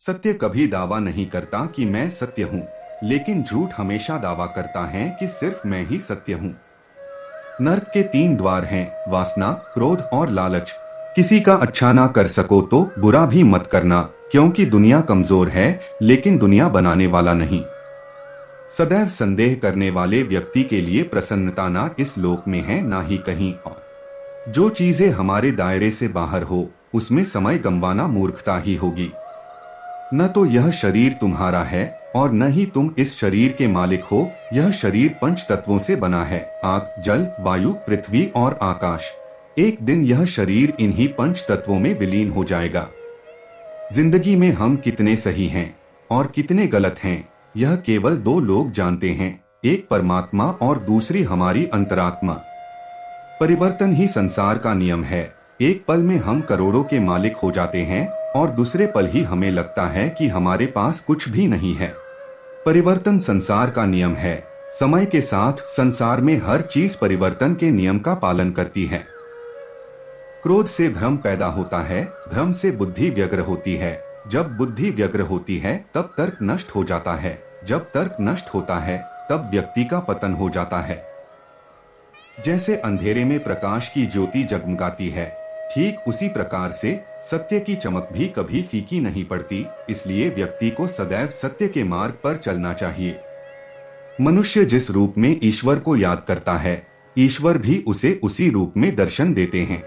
सत्य कभी दावा नहीं करता कि मैं सत्य हूँ, लेकिन झूठ हमेशा दावा करता है कि सिर्फ मैं ही सत्य हूँ। नर्क के 3 द्वार हैं, वासना, क्रोध और लालच। किसी का अच्छा ना कर सको तो बुरा भी मत करना, क्योंकि दुनिया कमजोर है, लेकिन दुनिया बनाने वाला नहीं। सदैव संदेह करने वाले व्यक्ति के लिए प्रसन्नता ना इस लोक में है ना ही कहीं और। जो चीजें हमारे दायरे से बाहर हो, उसमें समय गंवाना मूर्खता ही होगी। न तो यह शरीर तुम्हारा है और न ही तुम इस शरीर के मालिक हो। यह शरीर 5 तत्वों से बना है, आग, जल, वायु, पृथ्वी और आकाश। एक दिन यह शरीर इन्हीं 5 तत्वों में विलीन हो जाएगा। जिंदगी में हम कितने सही हैं और कितने गलत हैं, यह केवल 2 लोग जानते हैं, एक परमात्मा और दूसरी हमारी अंतरात्मा। परिवर्तन ही संसार का नियम है। एक पल में हम करोड़ों के मालिक हो जाते हैं और दूसरे पल ही हमें लगता है कि हमारे पास कुछ भी नहीं है। परिवर्तन संसार का नियम है। समय के साथ संसार में हर चीज परिवर्तन के नियम का पालन करती है। क्रोध से भ्रम पैदा होता है, भ्रम से बुद्धि व्यग्र होती है। जब बुद्धि व्यग्र होती है तब तर्क नष्ट हो जाता है। जब तर्क नष्ट होता है तब व्यक्ति का पतन हो जाता है। जैसे अंधेरे में प्रकाश की ज्योति जगमगाती है, ठीक उसी प्रकार से सत्य की चमक भी कभी फीकी नहीं पड़ती। इसलिए व्यक्ति को सदैव सत्य के मार्ग पर चलना चाहिए। मनुष्य जिस रूप में ईश्वर को याद करता है, ईश्वर भी उसे उसी रूप में दर्शन देते हैं।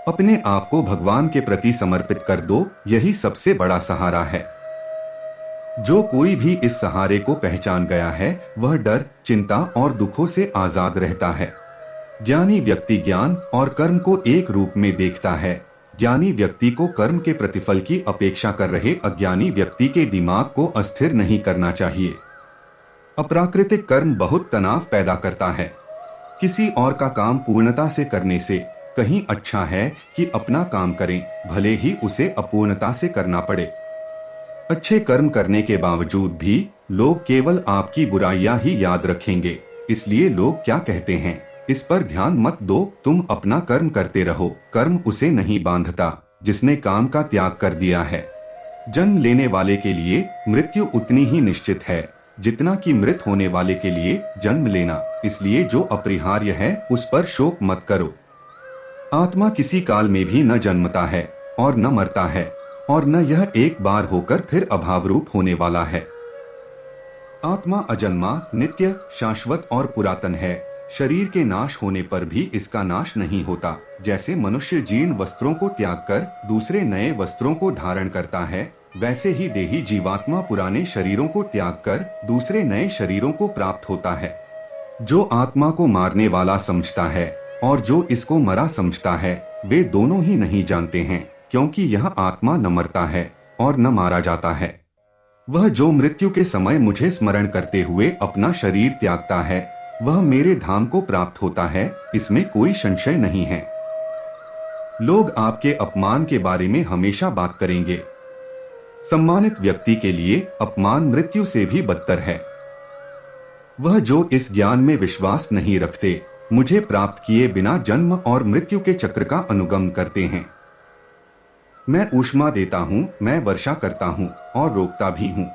अपने आप को भगवान के प्रति समर्पित कर दो, यही सबसे बड़ा सहारा है। जो कोई भी इस सहारे को पहचान गया है, वह डर, चिंता और दुखों से आजाद रहता है। ज्ञानी व्यक्ति ज्ञान और कर्म को एक रूप में देखता है। ज्ञानी व्यक्ति को कर्म के प्रतिफल की अपेक्षा कर रहे अज्ञानी व्यक्ति के दिमाग को अस्थिर नहीं करना चाहिए। अप्राकृतिक कर्म बहुत तनाव पैदा करता है। किसी और का काम पूर्णता से करने से कहीं अच्छा है कि अपना काम करें, भले ही उसे अपूर्णता से करना पड़े। अच्छे कर्म करने के बावजूद भी लोग केवल आपकी बुराइयां ही याद रखेंगे। इसलिए लोग क्या कहते हैं, इस पर ध्यान मत दो, तुम अपना कर्म करते रहो। कर्म उसे नहीं बांधता जिसने काम का त्याग कर दिया है। जन्म लेने वाले के लिए मृत्यु उतनी ही निश्चित है जितना कि मृत होने वाले के लिए जन्म लेना। इसलिए जो अपरिहार्य है उस पर शोक मत करो। आत्मा किसी काल में भी न जन्मता है और न मरता है, और न यह एक बार होकर फिर अभाव रूप होने वाला है। आत्मा अजन्मा, नित्य, शाश्वत और पुरातन है। शरीर के नाश होने पर भी इसका नाश नहीं होता। जैसे मनुष्य जीर्ण वस्त्रों को त्याग कर दूसरे नए वस्त्रों को धारण करता है, वैसे ही देही जीवात्मा पुराने शरीरों को त्याग कर दूसरे नए शरीरों को प्राप्त होता है। जो आत्मा को मारने वाला समझता है और जो इसको मरा समझता है, वे दोनों ही नहीं जानते हैं, क्योंकि यह आत्मा न मरता है और न मारा जाता है। वह जो मृत्यु के समय मुझे स्मरण करते हुए अपना शरीर त्यागता है, वह मेरे धाम को प्राप्त होता है, इसमें कोई संशय नहीं है। लोग आपके अपमान के बारे में हमेशा बात करेंगे। सम्मानित व्यक्ति के लिए अपमान मृत्यु से भी बदतर है। वह जो इस ज्ञान में विश्वास नहीं रखते, मुझे प्राप्त किए बिना जन्म और मृत्यु के चक्र का अनुगमन करते हैं। मैं ऊष्मा देता हूँ, मैं वर्षा करता हूँ और रोकता भी हूँ।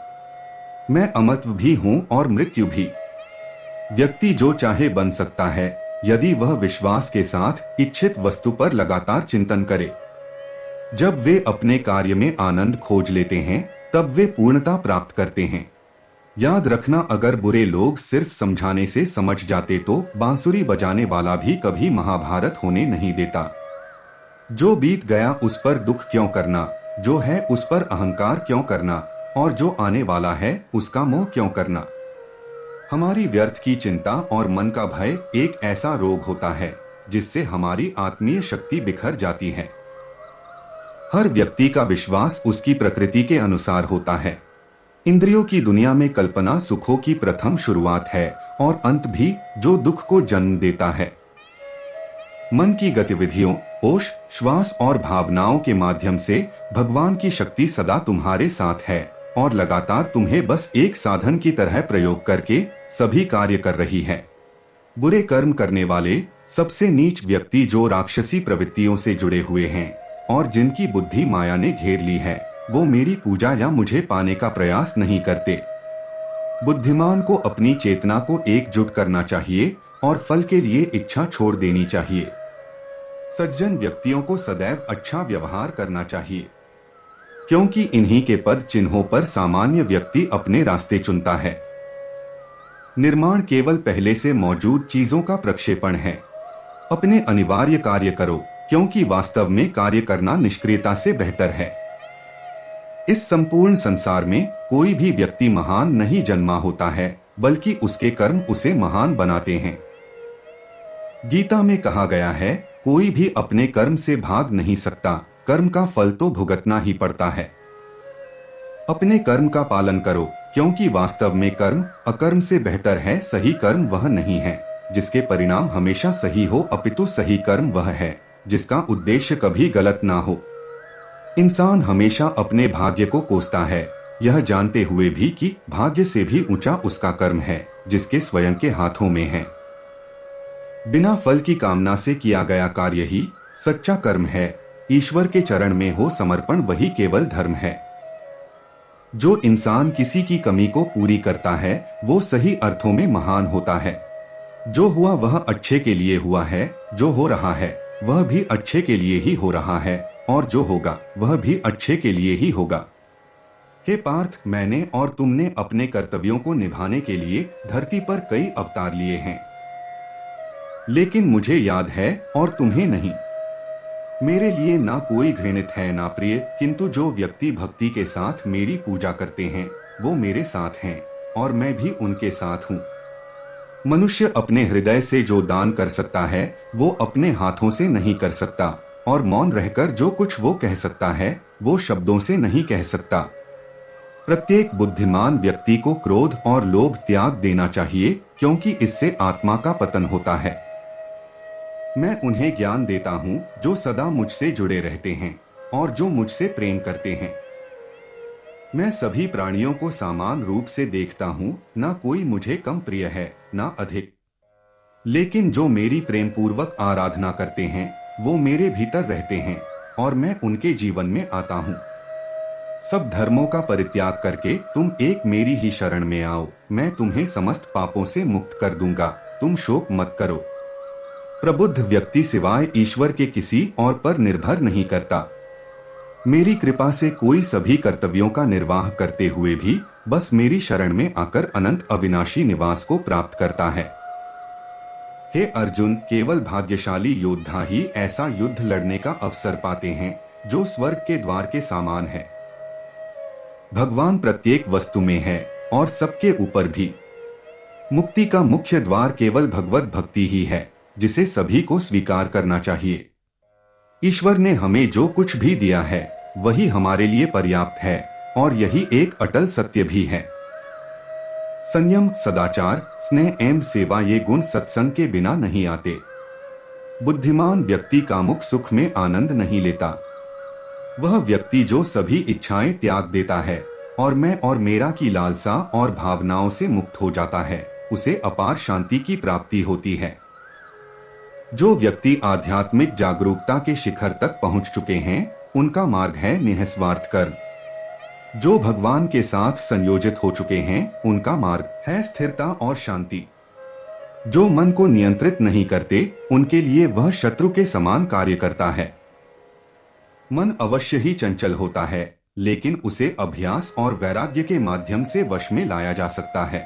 मैं अमरत्व भी हूँ और मृत्यु भी। व्यक्ति जो चाहे बन सकता है, यदि वह विश्वास के साथ इच्छित वस्तु पर लगातार चिंतन करे। जब वे अपने कार्य में आनंद खोज लेते हैं, तब वे पूर्णता प्राप्त करते हैं। याद रखना, अगर बुरे लोग सिर्फ समझाने से समझ जाते तो बांसुरी बजाने वाला भी कभी महाभारत होने नहीं देता। जो बीत गया उस पर दुख क्यों करना, जो है उस पर अहंकार क्यों करना, और जो आने वाला है उसका मोह क्यों करना। हमारी व्यर्थ की चिंता और मन का भय एक ऐसा रोग होता है जिससे हमारी आत्मीय शक्ति बिखर जाती है। हर व्यक्ति का विश्वास उसकी प्रकृति के अनुसार होता है। इंद्रियों की दुनिया में कल्पना सुखों की प्रथम शुरुआत है और अंत भी, जो दुख को जन्म देता है। मन की गतिविधियों, होश, श्वास और भावनाओं के माध्यम से भगवान की शक्ति सदा तुम्हारे साथ है और लगातार तुम्हें बस एक साधन की तरह प्रयोग करके सभी कार्य कर रही है। बुरे कर्म करने वाले सबसे नीच व्यक्ति जो राक्षसी प्रवृत्तियों से जुड़े हुए हैं और जिनकी बुद्धि माया ने घेर ली है, वो मेरी पूजा या मुझे पाने का प्रयास नहीं करते। बुद्धिमान को अपनी चेतना को एकजुट करना चाहिए और फल के लिए इच्छा छोड़ देनी चाहिए। सज्जन व्यक्तियों को सदैव अच्छा व्यवहार करना चाहिए, क्योंकि इन्हीं के पद चिन्हों पर सामान्य व्यक्ति अपने रास्ते चुनता है। निर्माण केवल पहले से मौजूद चीजों का प्रक्षेपण है। अपने अनिवार्य कार्य करो, क्योंकि वास्तव में कार्य करना निष्क्रियता से बेहतर है। इस संपूर्ण संसार में कोई भी व्यक्ति महान नहीं जन्मा होता है, बल्कि उसके कर्म उसे महान बनाते हैं। गीता में कहा गया है, कोई भी अपने कर्म से भाग नहीं सकता, कर्म का फल तो भुगतना ही पड़ता है। अपने कर्म का पालन करो, क्योंकि वास्तव में कर्म अकर्म से बेहतर है। सही कर्म वह नहीं है जिसके परिणाम हमेशा सही हो, अपितु सही कर्म वह है जिसका उद्देश्य कभी गलत ना हो। इंसान हमेशा अपने भाग्य को कोसता है, यह जानते हुए भी कि भाग्य से भी ऊंचा उसका कर्म है जिसके स्वयं के हाथों में है। बिना फल की कामना से किया गया कार्य ही सच्चा कर्म है। ईश्वर के चरण में हो समर्पण वही केवल धर्म है। जो इंसान किसी की कमी को पूरी करता है वो सही अर्थों में महान होता है। जो हुआ वह अच्छे के लिए हुआ है, जो हो रहा है वह भी अच्छे के लिए ही हो रहा है, और जो होगा वह भी अच्छे के लिए ही होगा। हे पार्थ, मैंने और तुमने अपने कर्तव्यों को निभाने के लिए धरती पर कई अवतार लिए हैं, लेकिन मुझे याद है और तुम्हें नहीं। मेरे लिए ना कोई घृणित है ना प्रिय, किंतु जो व्यक्ति भक्ति के साथ मेरी पूजा करते हैं वो मेरे साथ हैं और मैं भी उनके साथ हूँ। मनुष्य अपने हृदय से जो दान कर सकता है वो अपने हाथों से नहीं कर सकता, और मौन रहकर जो कुछ वो कह सकता है वो शब्दों से नहीं कह सकता। प्रत्येक बुद्धिमान व्यक्ति को क्रोध और लोभ त्याग देना चाहिए, क्योंकि इससे आत्मा का पतन होता है। मैं उन्हें ज्ञान देता हूँ जो सदा मुझसे जुड़े रहते हैं और जो मुझसे प्रेम करते हैं। मैं सभी प्राणियों को समान रूप से देखता हूँ, ना कोई मुझे कम प्रिय है ना अधिक। लेकिन जो मेरी प्रेम पूर्वक आराधना करते हैं वो मेरे भीतर रहते हैं और मैं उनके जीवन में आता हूँ। सब धर्मों का परित्याग करके तुम एक मेरी ही शरण में आओ, मैं तुम्हें समस्त पापों से मुक्त कर दूंगा। तुम शोक मत करो। प्रबुद्ध व्यक्ति सिवाय ईश्वर के किसी और पर निर्भर नहीं करता। मेरी कृपा से कोई सभी कर्तव्यों का निर्वाह करते हुए भी बस मेरी शरण में आकर अनंत अविनाशी निवास को प्राप्त करता है। हे अर्जुन, केवल भाग्यशाली योद्धा ही ऐसा युद्ध लड़ने का अवसर पाते हैं जो स्वर्ग के द्वार के समान है। भगवान प्रत्येक वस्तु में है और सबके ऊपर भी। मुक्ति का मुख्य द्वार केवल भगवत भक्ति ही है, जिसे सभी को स्वीकार करना चाहिए। ईश्वर ने हमें जो कुछ भी दिया है वही हमारे लिए पर्याप्त है, और यही एक अटल सत्य भी है। संयम, सदाचार, स्नेह एवं सेवा ये गुण सत्संग के बिना नहीं आते। बुद्धिमान व्यक्ति कामुक सुख में आनंद नहीं लेता। वह व्यक्ति जो सभी इच्छाएं त्याग देता है और मैं और मेरा की लालसा और भावनाओं से मुक्त हो जाता है, उसे अपार शांति की प्राप्ति होती है। जो व्यक्ति आध्यात्मिक जागरूकता के शिखर तक पहुंच चुके हैं उनका मार्ग है निःस्वार्थ कर्म। जो भगवान के साथ संयोजित हो चुके हैं उनका मार्ग है स्थिरता और शांति। जो मन को नियंत्रित नहीं करते उनके लिए वह शत्रु के समान कार्य करता है। मन अवश्य ही चंचल होता है, लेकिन उसे अभ्यास और वैराग्य के माध्यम से वश में लाया जा सकता है।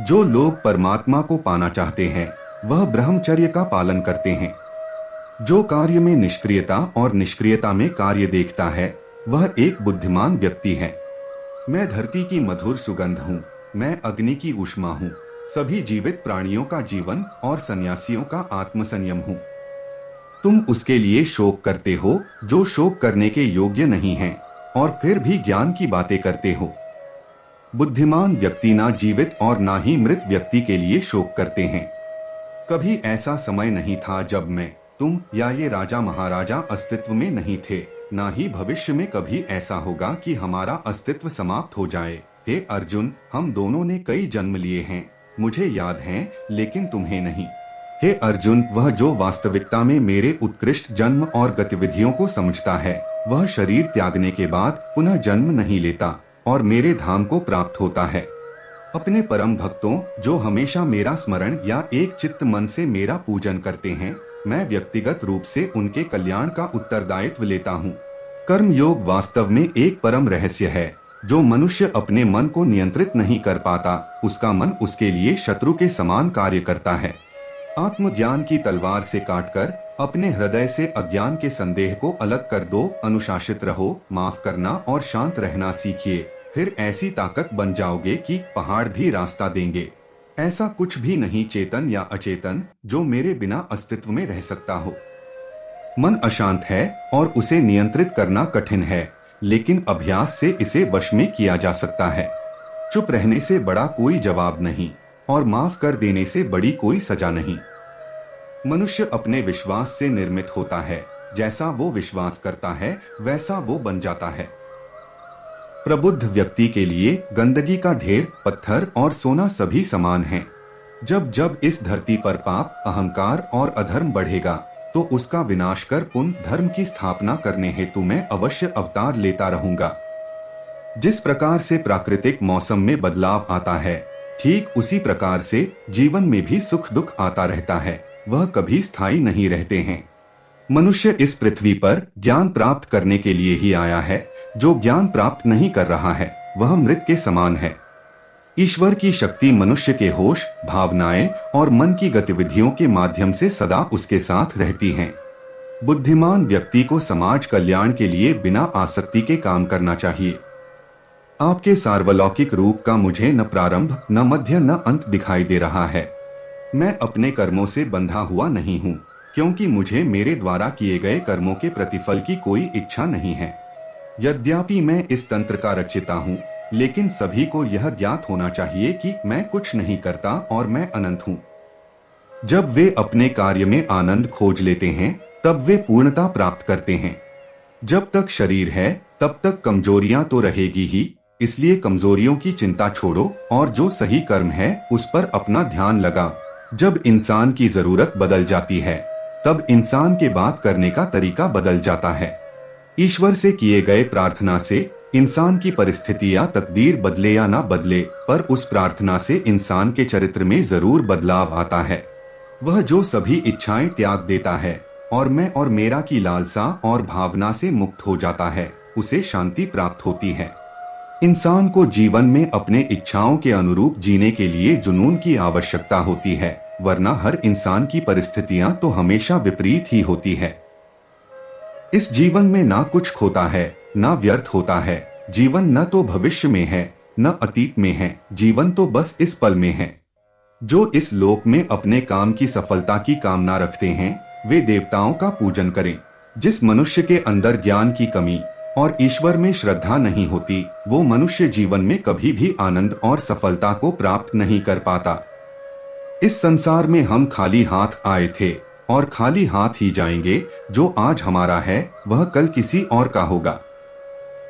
जो लोग परमात्मा को पाना चाहते हैं वह ब्रह्मचर्य का पालन करते हैं। जो कार्य में निष्क्रियता और निष्क्रियता में कार्य देखता है वह एक बुद्धिमान व्यक्ति है। मैं धरती की मधुर सुगंध हूँ, मैं अग्नि की ऊष्मा हूँ, सभी जीवित प्राणियों का जीवन और सन्यासियों का आत्मसंयम हूँ। तुम उसके लिए शोक करते हो जो शोक करने के योग्य नहीं है, और फिर भी ज्ञान की बातें करते हो। बुद्धिमान व्यक्ति ना जीवित और ना ही मृत व्यक्ति के लिए शोक करते हैं। कभी ऐसा समय नहीं था जब मैं, तुम या ये राजा महाराजा अस्तित्व में नहीं थे, ना ही भविष्य में कभी ऐसा होगा कि हमारा अस्तित्व समाप्त हो जाए। हे अर्जुन, हम दोनों ने कई जन्म लिए हैं, मुझे याद है लेकिन तुम्हें नहीं। हे अर्जुन, वह जो वास्तविकता में मेरे उत्कृष्ट जन्म और गतिविधियों को समझता है, वह शरीर त्यागने के बाद पुनः जन्म नहीं लेता और मेरे धाम को प्राप्त होता है। अपने परम भक्तों, जो हमेशा मेरा स्मरण या एक चित्त मन से मेरा पूजन करते हैं, मैं व्यक्तिगत रूप से उनके कल्याण का उत्तरदायित्व लेता हूँ। कर्म योग वास्तव में एक परम रहस्य है। जो मनुष्य अपने मन को नियंत्रित नहीं कर पाता, उसका मन उसके लिए शत्रु के समान कार्य करता है। आत्मज्ञान की तलवार से काटकर अपने हृदय से अज्ञान के संदेह को अलग कर दो। अनुशासित रहो, माफ करना और शांत रहना सीखिए। फिर ऐसी ताकत बन जाओगे कि पहाड़ भी रास्ता देंगे। ऐसा कुछ भी नहीं, चेतन या अचेतन, जो मेरे बिना अस्तित्व में रह सकता हो। मन अशांत है और उसे नियंत्रित करना कठिन है, लेकिन अभ्यास से इसे वश में किया जा सकता है। चुप रहने से बड़ा कोई जवाब नहीं और माफ कर देने से बड़ी कोई सजा नहीं। मनुष्य अपने विश्वास से निर्मित होता है। जैसा वो विश्वास करता है, वैसा वो बन जाता है। प्रबुद्ध व्यक्ति के लिए गंदगी का ढेर, पत्थर और सोना सभी समान हैं। जब जब इस धरती पर पाप, अहंकार और अधर्म बढ़ेगा, तो उसका विनाश कर पुनः धर्म की स्थापना करने हेतु मैं अवश्य अवतार लेता रहूंगा। जिस प्रकार से प्राकृतिक मौसम में बदलाव आता है, ठीक उसी प्रकार से जीवन में भी सुख दुख आता रहता है। वह कभी स्थायी नहीं रहते हैं। मनुष्य इस पृथ्वी पर ज्ञान प्राप्त करने के लिए ही आया है। जो ज्ञान प्राप्त नहीं कर रहा है, वह मृत के समान है। ईश्वर की शक्ति मनुष्य के होश, भावनाएं और मन की गतिविधियों के माध्यम से सदा उसके साथ रहती हैं। बुद्धिमान व्यक्ति को समाज कल्याण के लिए बिना आसक्ति के काम करना चाहिए। आपके सार्वलौकिक रूप का मुझे न प्रारंभ, न मध्य, न अंत दिखाई दे रहा है। मैं अपने कर्मों से बंधा हुआ नहीं हूँ, क्योंकि मुझे मेरे द्वारा किए गए कर्मों के प्रतिफल की कोई इच्छा नहीं है। यद्यपि मैं इस तंत्र का रचयिता हूँ, लेकिन सभी को यह ज्ञात होना चाहिए कि मैं कुछ नहीं करता और मैं अनंत हूँ। जब वे अपने कार्य में आनंद खोज लेते हैं, तब वे पूर्णता प्राप्त करते हैं। जब तक शरीर है, तब तक कमजोरियां तो रहेगी ही, इसलिए कमजोरियों की चिंता छोड़ो और जो सही कर्म है उस पर अपना ध्यान लगा। जब इंसान की जरूरत बदल जाती है, तब इंसान के बात करने का तरीका बदल जाता है। ईश्वर से किए गए प्रार्थना से इंसान की परिस्थिति या तकदीर बदले या ना बदले, पर उस प्रार्थना से इंसान के चरित्र में जरूर बदलाव आता है। वह जो सभी इच्छाएं त्याग देता है और मैं और मेरा की लालसा और भावना से मुक्त हो जाता है, उसे शांति प्राप्त होती है। इंसान को जीवन में अपने इच्छाओं के अनुरूप जीने के लिए जुनून की आवश्यकता होती है, वरना हर इंसान की परिस्थितियां तो हमेशा विपरीत ही होती है। इस जीवन में ना कुछ खोता है, ना व्यर्थ होता है। जीवन न तो भविष्य में है, न अतीत में है, जीवन तो बस इस पल में है। जो इस लोक में अपने काम की सफलता की कामना रखते हैं, वे देवताओं का पूजन करें। जिस मनुष्य के अंदर ज्ञान की कमी और ईश्वर में श्रद्धा नहीं होती, वो मनुष्य जीवन में कभी भी आनंद और सफलता को प्राप्त नहीं कर पाता। इस संसार में हम खाली हाथ आए थे और खाली हाथ ही जाएंगे। जो आज हमारा है, वह कल किसी और का होगा।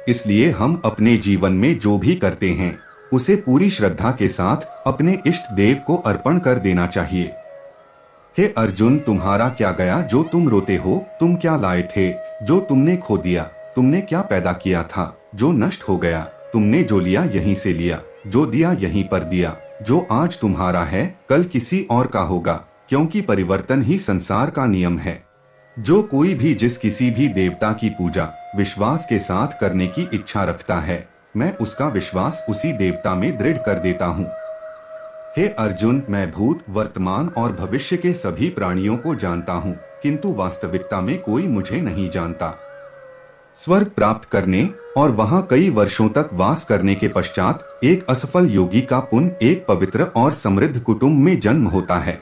इसलिए हम अपने जीवन में जो भी करते हैं, उसे पूरी श्रद्धा के साथ अपने इष्ट देव को अर्पण कर देना चाहिए। हे अर्जुन, तुम्हारा क्या गया जो तुम रोते हो? तुम क्या लाए थे जो तुमने खो दिया? तुमने क्या पैदा किया था जो नष्ट हो गया? तुमने जो लिया यहीं से लिया, जो दिया यहीं पर दिया। जो आज तुम्हारा है, कल किसी और का होगा, क्योंकि परिवर्तन ही संसार का नियम है। जो कोई भी जिस किसी भी देवता की पूजा विश्वास के साथ करने की इच्छा रखता है, मैं उसका विश्वास उसी देवता में दृढ़ कर देता हूँ। हे अर्जुन, मैं भूत, वर्तमान और भविष्य के सभी प्राणियों को जानता हूँ, किंतु वास्तविकता में कोई मुझे नहीं जानता। स्वर्ग प्राप्त करने और वहां कई वर्षों तक वास करने के पश्चात एक असफल योगी का पुनः एक पवित्र और समृद्ध कुटुंब में जन्म होता है।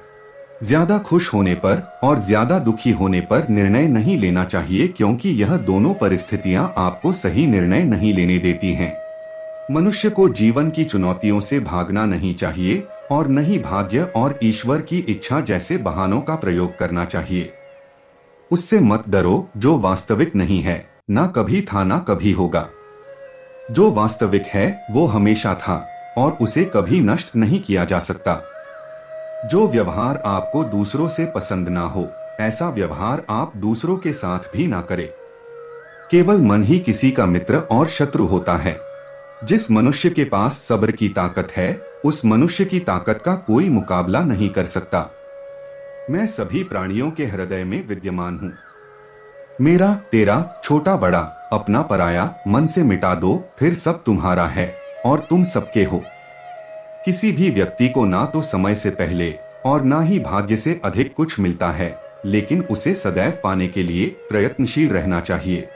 ज्यादा खुश होने पर और ज्यादा दुखी होने पर निर्णय नहीं लेना चाहिए, क्योंकि यह दोनों परिस्थितियां आपको सही निर्णय नहीं लेने देती हैं। मनुष्य को जीवन की चुनौतियों से भागना नहीं चाहिए और न ही भाग्य और ईश्वर की इच्छा जैसे बहानों का प्रयोग करना चाहिए। उससे मत डरो जो वास्तविक नहीं है, ना कभी था ना कभी होगा। जो वास्तविक है वो हमेशा था और उसे कभी नष्ट नहीं किया जा सकता। जो व्यवहार आपको दूसरों से पसंद ना हो, ऐसा व्यवहार आप दूसरों के साथ भी ना करें। केवल मन ही किसी का मित्र और शत्रु होता है। जिस मनुष्य के पास सब्र की ताकत है, उस मनुष्य की ताकत का कोई मुकाबला नहीं कर सकता। मैं सभी प्राणियों के हृदय में विद्यमान हूँ। मेरा, तेरा, छोटा बड़ा, अपना पराया मन से मिटा दो, फिर सब तुम्हारा है और तुम सबके हो। किसी भी व्यक्ति को ना तो समय से पहले और ना ही भाग्य से अधिक कुछ मिलता है, लेकिन उसे सदैव पाने के लिए प्रयत्नशील रहना चाहिए।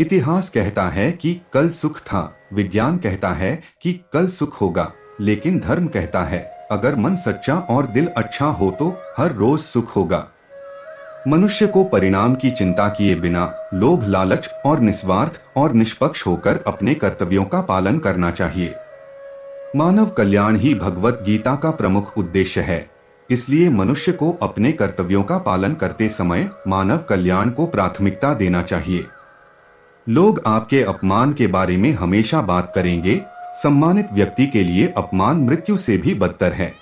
इतिहास कहता है कि कल सुख था, विज्ञान कहता है कि कल सुख होगा, लेकिन धर्म कहता है अगर मन सच्चा और दिल अच्छा हो तो हर रोज सुख होगा। मनुष्य को परिणाम की चिंता किए बिना लोभ, लालच और निस्वार्थ और निष्पक्ष होकर अपने कर्तव्यों का पालन करना चाहिए। मानव कल्याण ही भगवत गीता का प्रमुख उद्देश्य है। इसलिए मनुष्य को अपने कर्तव्यों का पालन करते समय मानव कल्याण को प्राथमिकता देना चाहिए। लोग आपके अपमान के बारे में हमेशा बात करेंगे। सम्मानित व्यक्ति के लिए अपमान मृत्यु से भी बदतर है।